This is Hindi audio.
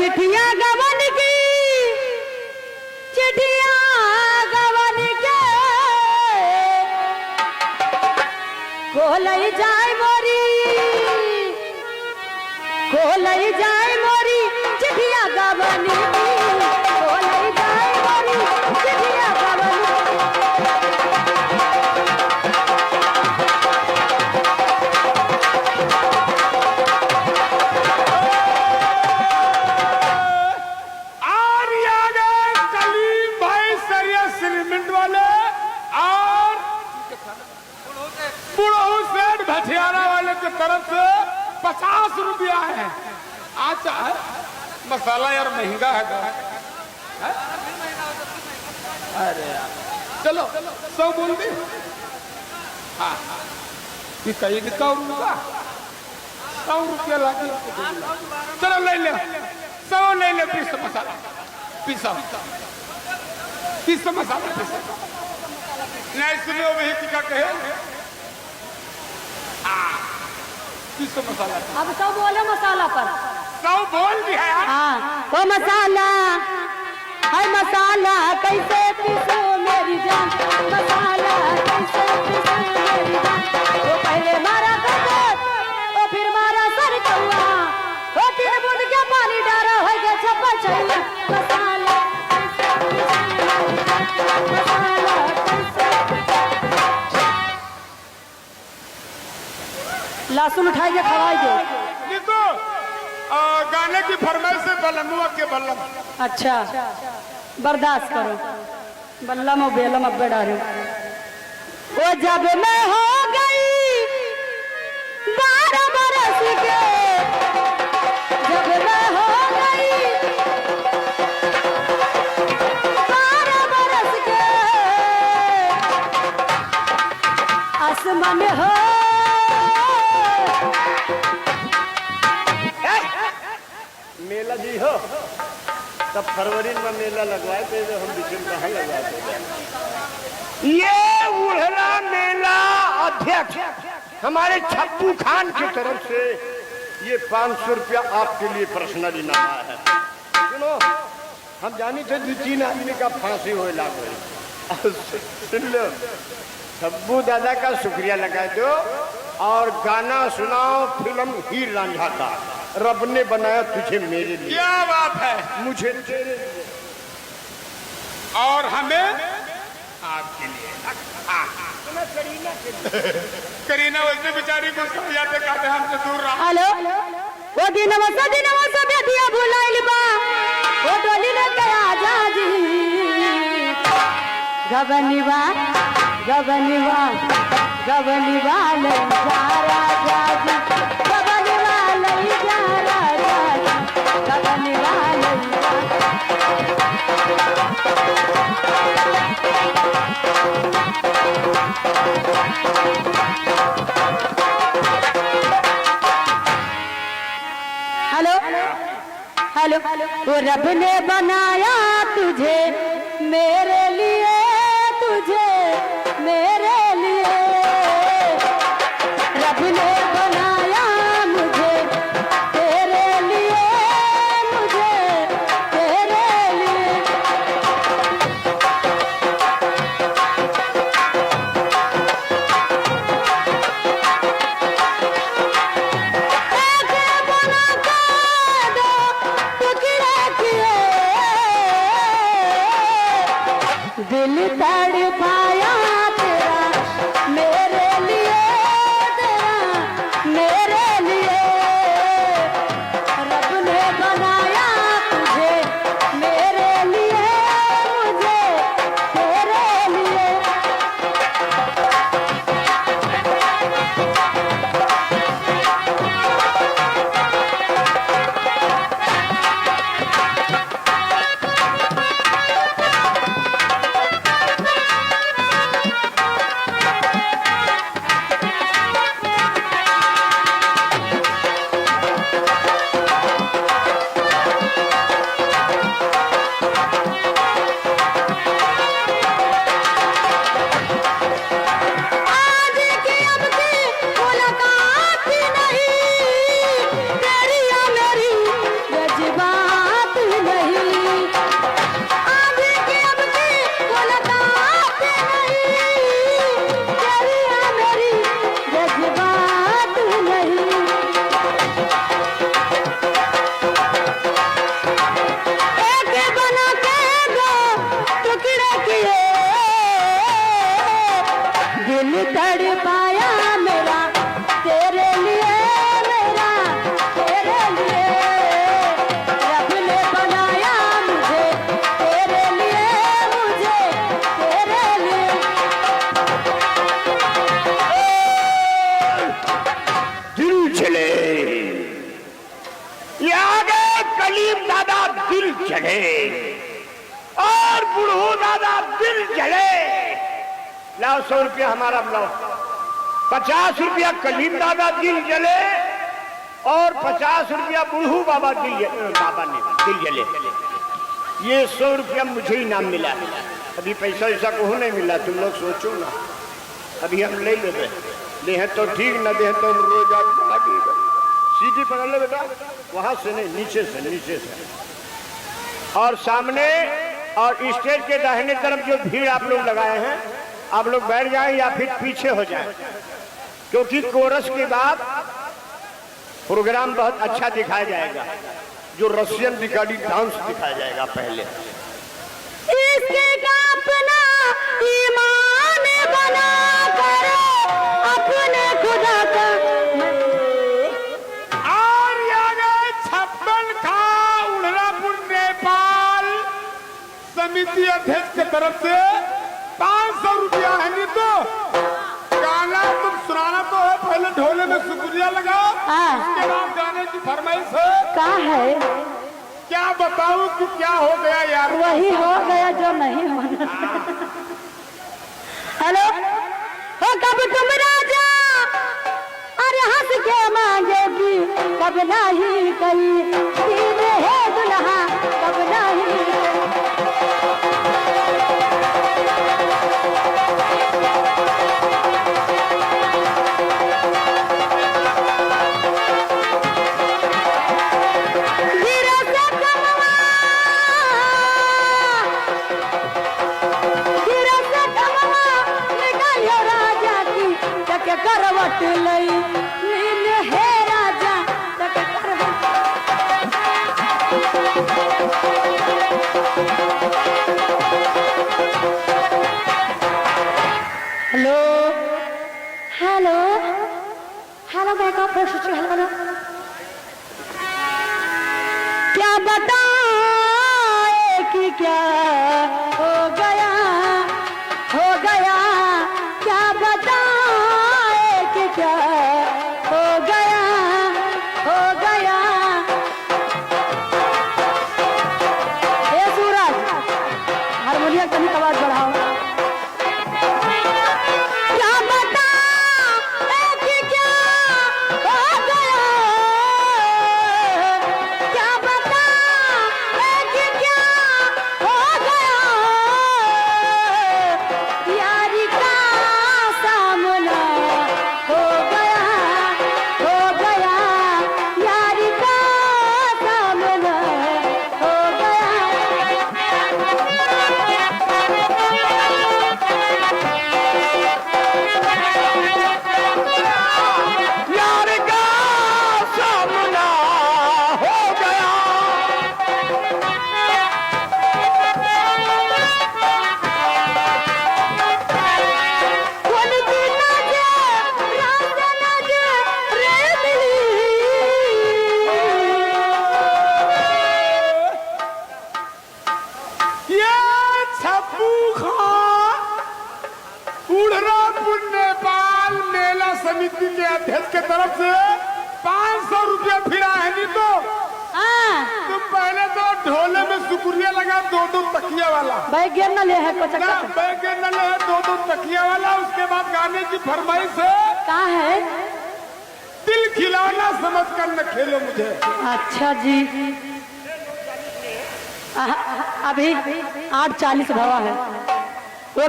चिट्ठिया गवन की, चिट्ठिया गवन के कोलई जाए मोरी, कोलई जाए मोरी चिट्ठिया गवन की, कोलई जाए मोरी चिट्ठिया गवन भटियारा वाले की तरफ से 50 रुपया है। अच्छा है मसाला यार महंगा है, है? अरे यार चलो 100 बोल दे। हाँ ये कहीं का 100 रुपया लाके चलो ले ले 100 ले ले। पीस मसाला पीसा मसाला पीसा नहीं सुनो वही क्या कहे। मसाला अब सब बोले मसाला पर 100 बोल दिया यार। हाँ वो मसाला है, मसाला कैसे पीसो मेरी जान, मसाला कैसे पीसो मेरी जान। वो पहले मारा गजब वो फिर मारा सर कौआ, वो 3 बूंद के पानी डारा हो गया छप्पा छैया। मसाला कैसे पीसो मेरी जान, मसाला कैसे लहसुन उठाई के खवाई दे। तो गाने की फरमाइश से बल्लमुआ के बल्लम। अच्छा बर्दाश्त करो, बल्लम और बेलम अब डालो। वो जब मैं हो गई 12 बरस के, जब मैं हो गई 12 बरस के, आसमान हो मेला जी हो तब फरवरी में मेला लगवाए थे तो हम बीच में कहाँ लगवाते थे। ये उड़ला मेला अध्यक्ष हमारे छप्पू खान की तरफ से ये 500 रुपया आपके लिए पर्सनली नामा है। सुनो हम जानी थे 2-3 आदमी का फांसी हो लाग। सुन लो छप्पू दादा का शुक्रिया लगा दो और गाना सुनाओ फिल्म हीर रांझा का। रब ने बनाया तुझे मेरे लिए। क्या बात है। मुझे तेरे लिए और हमें आपके लिए। करीना उसने बेचारी को समझाते कहते हमसे दूर रहा। हेलो वो दिनवा बेटिया भुलाइल बा, वो डोली ले गया जाजी। गबनिवा गबनिवा गबनिवा ले जा राजा जी, गबनिवा ले जा राजा जी, गबनिवा ले हेलो हेलो वो रब ने बनाया तुझे मेरे लिए, तुझे मेरे लिए, रब ने बनाया मुझे तेरे लिए, मुझे तेरे लिए। दिल तड़पाया तेरा मेरे लिए, तेरा मेरे लिए, रब ने बनाया तुझे मेरे लिए, मुझे तेरे लिए। चढ़े और बूढ़ो दादा दिल जले। लाओ 100 रुपया हमारा लाओ, 50 रुपया कलीम दादा दिल जले और 50 रुपया बूढ़ू बाबा ने दिल जले। ये 100 रुपया मुझे ही नाम मिला। अभी पैसा ऐसा को नहीं मिला, तुम लोग सोचो ना। अभी हम ले लेते, ले हैं तो ठीक, न दे तो हम रोज आप सीधी पकड़ ले बेटा, वहां से नहीं, नीचे से। और सामने और स्टेज के दाहिने तरफ जो भीड़ आप लोग लगाए हैं, आप लोग बैठ जाएं या फिर पीछे हो जाएं, क्योंकि कोरस के बाद प्रोग्राम बहुत अच्छा दिखाया जाएगा, जो रशियन रिकॉर्डिंग डांस दिखाया जाएगा पहले। इसके का अपना ईमान बना कर अपने खुदा का और यहाँ 56 खा उड़रापुर नेपाल समिति अध्यक्ष की तरफ से 500 रुपया है। नहीं तो गाना तुम सुनाना तो है, पहले ढोले में शुक्रिया लगाओ, उसके बाद गाने की फरमाइश है। का है क्या बताऊं कि क्या हो गया यार? वही हो गया जो नहीं होना। हेलो, हो कब तुम राजा अरे हंस के मांगेगी, कब नहीं कही सीधे है दुल्हा, कब नहीं करवट लई नील है राजा तक करवट। हेलो हेलो हेलो, मैं कहाँ पर सोच रहा हूँ? क्या बताए कि क्या हो गया, क्या बताए कि क्या हो गया। ए सूरज, हारमोनियम कभी आवाज बढ़ाओ। क्या बताए कि क्या हो गया, क्या बताए कि क्या हो गया। यारी का सामना हो गया, यारी का सामना हो गया। यार का सामना हो गया। कोन की नजे रात नजे रे दिली। ये छप्पू खा उड़रापुर नेपाल मेला समिति के अध्यक्ष के तरफ से 500 रुपया फिरा है। नहीं तो तुम पहले तो ढोले में शुक्रिया लगा, 2 तकिया वाला बैगन न ले है ना, बैग न ले 2 तकिया वाला। उसके बाद गाने की फरमाइश है, का है? दिल खिलौना समझ कर न खेलो मुझे। अच्छा जी, अभी 8:40 भवा है। वो